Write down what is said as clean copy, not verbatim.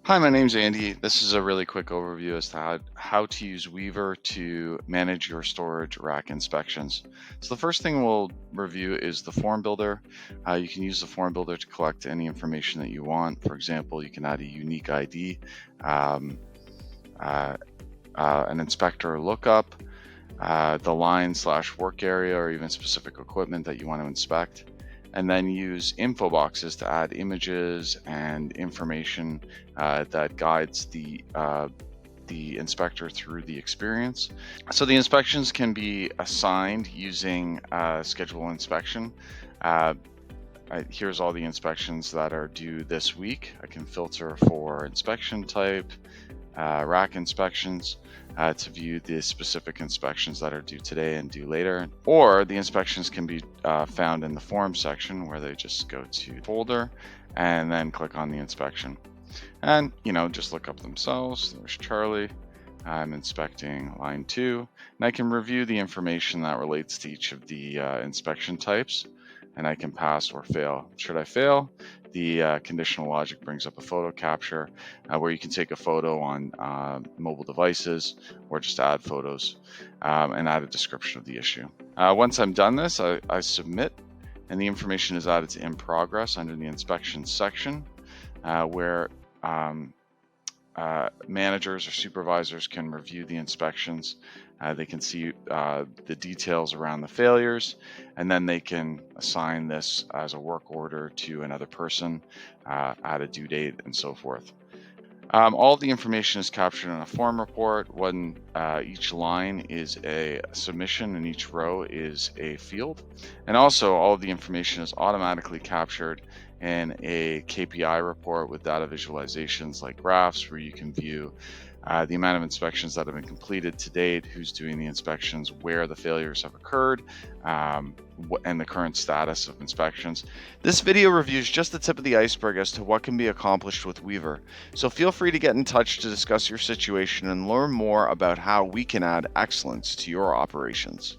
Hi, my name's Andy. This is a really quick overview as to how to use Weever to manage your storage rack inspections. So the first thing we'll review is the form builder. You can use the form builder to collect any information that you want. For example, you can add a unique ID, um, uh, an inspector lookup, the line/work area, or even specific equipment that you want to inspect, and then use info boxes to add images and information that guides the inspector through the experience. So the inspections can be assigned using schedule inspection. Uh, Here's all the inspections that are due this week. I can filter for inspection type, rack inspections to view the specific inspections that are due today and due later. Or the inspections can be found in the form section, where they just go to folder and then click on the inspection. And, just look up themselves. There's Charlie. I'm inspecting line 2, and I can review the information that relates to each of the inspection types, and I can pass or fail. Should I fail, the conditional logic brings up a photo capture where you can take a photo on mobile devices or just add photos and add a description of the issue. Once I'm done this, I submit, and the information is added to in progress under the inspection section where managers or supervisors can review the inspections. They can see the details around the failures, and then they can assign this as a work order to another person, add a due date, and so forth. All the information is captured in a form report. Each line is a submission and each row is a field. And also all of the information is automatically captured in a KPI report with data visualizations like graphs, where you can view the amount of inspections that have been completed to date, who's doing the inspections, where the failures have occurred, and the current status of inspections. This video review is just the tip of the iceberg as to what can be accomplished with Weever. So feel free to get in touch to discuss your situation and learn more about how we can add excellence to your operations.